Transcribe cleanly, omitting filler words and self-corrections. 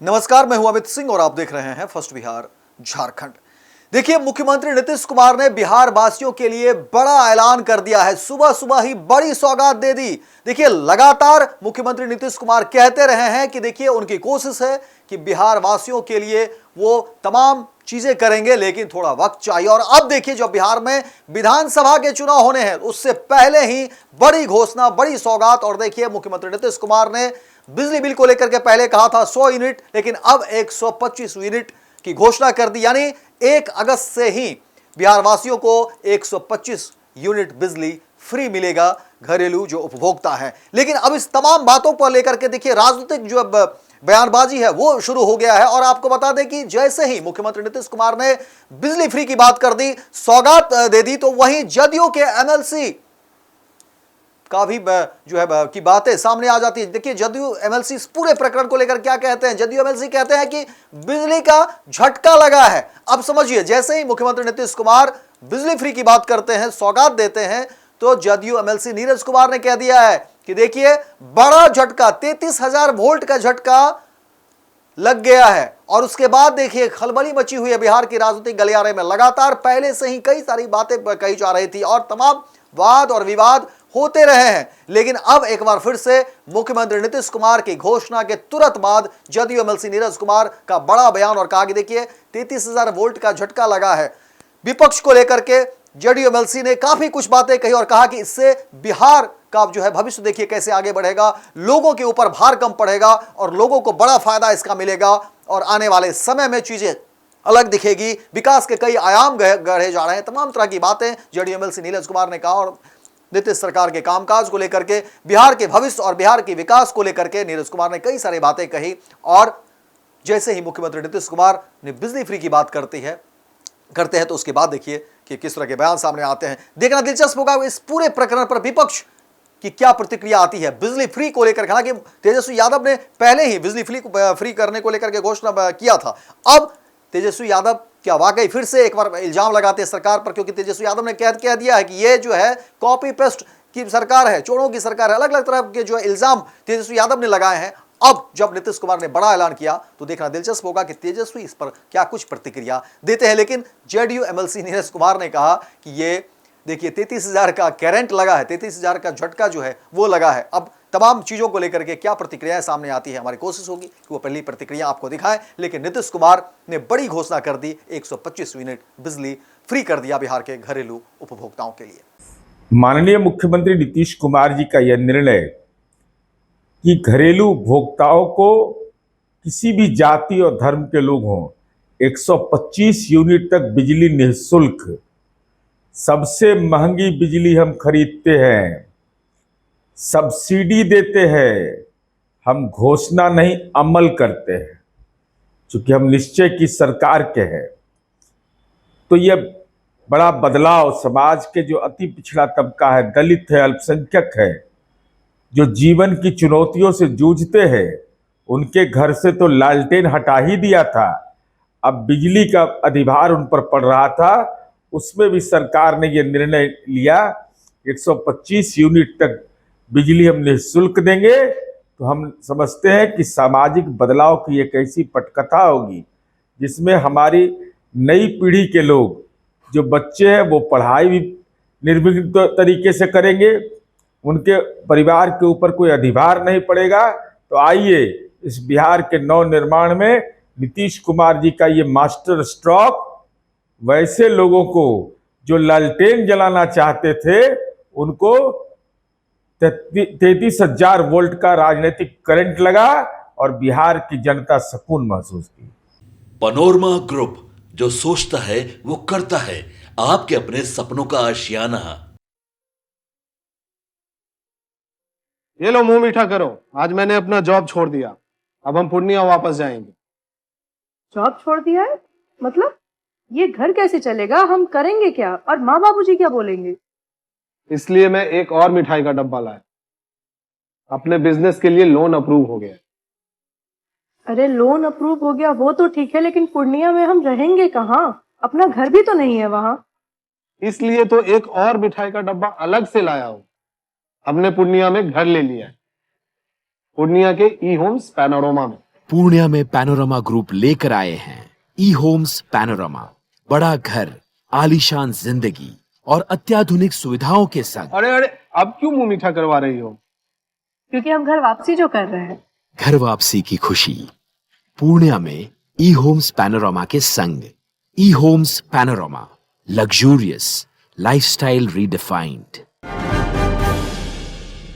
नमस्कार, मैं हूं अमित सिंह और आप देख रहे हैं फर्स्ट बिहार झारखंड। देखिए, मुख्यमंत्री नीतीश कुमार ने बिहार वासियों के लिए बड़ा ऐलान कर दिया है। सुबह सुबह ही बड़ी सौगात दे दी। देखिए, लगातार मुख्यमंत्री नीतीश कुमार कहते रहे हैं कि देखिए उनकी कोशिश है कि बिहार वासियों के लिए वो तमाम चीजें करेंगे, लेकिन थोड़ा वक्त चाहिए। और अब देखिए, जो बिहार में विधानसभा के चुनाव होने हैं उससे पहले ही बड़ी घोषणा, बड़ी सौगात। और देखिए, मुख्यमंत्री नीतीश कुमार ने बिजली बिल को लेकर के पहले कहा था 100 यूनिट, लेकिन अब 125 यूनिट की घोषणा कर दी। यानी 1 अगस्त से ही बिहार वासियों को 125 यूनिट बिजली फ्री मिलेगा, घरेलू जो उपभोक्ता है। लेकिन अब इस तमाम बातों पर लेकर के देखिए राजनीतिक जो बयानबाजी है वो शुरू हो गया है। और आपको बता दें कि जैसे ही मुख्यमंत्री नीतीश कुमार ने बिजली फ्री की बात कर दी, सौगात दे दी, तो वहीं जदयू के एमएलसी का भी जो है की बातें सामने आ जाती है। देखिए, जदयू एमएलसी इस पूरे प्रकरण को लेकर क्या कहते हैं। जदयू एमएलसी कहते हैं कि बिजली का झटका लगा है। अब समझिए, जैसे ही मुख्यमंत्री नीतीश कुमार बिजली फ्री की बात करते हैं, सौगात देते हैं, तो जदयू एमएलसी नीरज कुमार ने कह दिया है कि देखिए बड़ा झटका, 33,000 वोल्ट का झटका लग गया है। और उसके बाद देखिए खलबली मची हुई है बिहार की राजनीतिक गलियारे में। लगातार पहले से ही कई सारी बातें कही जा रही थी और तमाम वाद और विवाद होते रहे हैं, लेकिन अब एक बार फिर से मुख्यमंत्री नीतीश कुमार की घोषणा के तुरंत बाद जदयू एमएलसी नीरज कुमार का बड़ा बयान और कहा कि देखिए 33,000 वोल्ट का झटका लगा है। विपक्ष को लेकर के जदयू एमएलसी ने काफी कुछ बातें कही और कहा कि इससे बिहार का जो है भविष्य देखिए कैसे आगे बढ़ेगा, लोगों के ऊपर भार कम पड़ेगा और लोगों को बड़ा फायदा इसका मिलेगा और आने वाले समय में चीजें अलग दिखेगी, विकास के कई आयाम गढ़े जा रहे हैं। तमाम तरह की बातें जदयू एमएलसी नीरज कुमार ने कहा और नीतीश सरकार के कामकाज को लेकर के, बिहार के भविष्य और बिहार के विकास को लेकर के नीरज कुमार ने कई सारी बातें कही। और जैसे ही मुख्यमंत्री नीतीश कुमार ने बिजली फ्री की बात करते हैं तो उसके बाद देखिए कि किस तरह के बयान सामने आते हैं। देखना दिलचस्प होगा इस पूरे प्रकरण पर विपक्ष की क्या प्रतिक्रिया आती है बिजली फ्री को लेकर। हालांकि तेजस्वी यादव ने पहले ही बिजली फ्री करने को लेकर के घोषणा किया था। अब तेजस्वी यादव क्या वाकई फिर से एक बार इल्जाम लगाते हैं सरकार पर, क्योंकि तेजस्वी यादव ने कह दिया है कि ये जो है कॉपी पेस्ट की सरकार है, चोरों की सरकार है। अलग अलग तरह के जो इल्जाम तेजस्वी यादव ने लगाए हैं। अब जब नीतीश कुमार ने बड़ा ऐलान किया तो देखना दिलचस्प होगा कि तेजस्वी इस पर क्या कुछ प्रतिक्रिया देते हैं। लेकिन जेडीयू एमएलसी नीरज कुमार ने कहा कि ये देखिए 33,000 का करंट लगा है, 33,000 का झटका जो है वो लगा है। अब तमाम चीजों को लेकर के क्या प्रतिक्रियाएं सामने आती है, हमारी कोशिश होगी कि वो पहली प्रतिक्रिया आपको दिखाएं। लेकिन नीतीश कुमार ने बड़ी घोषणा कर दी, 125 यूनिट बिजली फ्री कर दिया बिहार के घरेलू उपभोक्ताओं के लिए। माननीय मुख्यमंत्री नीतीश कुमार जी का यह निर्णय कि घरेलू उपभोक्ताओं को किसी भी जाति और धर्म के लोग हों 125 यूनिट तक बिजली निःशुल्क, सबसे महंगी बिजली हम खरीदते हैं, सब्सिडी देते हैं, हम घोषणा नहीं अमल करते हैं। चूंकि हम निश्चय की सरकार के हैं तो यह बड़ा बदलाव समाज के जो अति पिछड़ा तबका है, दलित है, अल्पसंख्यक है, जो जीवन की चुनौतियों से जूझते हैं, उनके घर से तो लालटेन हटा ही दिया था। अब बिजली का अधिभार उन पर पड़ रहा था, उसमें भी सरकार ने यह निर्णय लिया 125 यूनिट तक बिजली हम निःशुल्क देंगे। तो हम समझते हैं कि सामाजिक बदलाव की एक ऐसी पटकथा होगी जिसमें हमारी नई पीढ़ी के लोग, जो बच्चे हैं, वो पढ़ाई भी निर्विघ्न तरीके से करेंगे, उनके परिवार के ऊपर कोई अधिभार नहीं पड़ेगा। तो आइए इस बिहार के नव निर्माण में नीतीश कुमार जी का ये मास्टर स्ट्रोक वैसे लोगों को जो लालटेन जलाना चाहते थे उनको 33,000 वोल्ट का राजनीतिक करंट लगा और बिहार की जनता सुकून महसूस की। पनोरमा ग्रुप, जो सोचता है वो करता है, आपके अपने सपनों का आशियाना। ये लो मुंह मीठा करो, आज मैंने अपना जॉब छोड़ दिया, अब हम पूर्णिया वापस जाएंगे। जॉब छोड़ दिया है? मतलब ये घर कैसे चलेगा, हम करेंगे क्या और माँ बाबूजी क्या बोलेंगे? इसलिए मैं एक और मिठाई का डब्बा लाया, अपने बिजनेस के लिए लोन अप्रूव हो गया। अरे लोन अप्रूव हो गया वो तो ठीक है, लेकिन पूर्णिया में हम रहेंगे कहाँ? अपना घर भी तो नहीं है वहां। इसलिए तो एक और मिठाई का डब्बा अलग से लाया हूं। हमने पूर्णिया में घर ले लिया है, पूर्णिया के ई होम्स पैनोरमा में। पूर्णिया में पैनोरमा ग्रुप लेकर आए हैं ई होम्स पैनोरमा। बड़ा घर, आलीशान जिंदगी और अत्याधुनिक सुविधाओं के संग। अरे अरे, अब क्यों मुंह मीठा करवा रही हो? क्योंकि हम घर वापसी जो कर रहे हैं। घर वापसी की खुशी पूर्णिया में ई होम्स पैनोरमा के संग। E homes panorama, luxurious lifestyle redefined.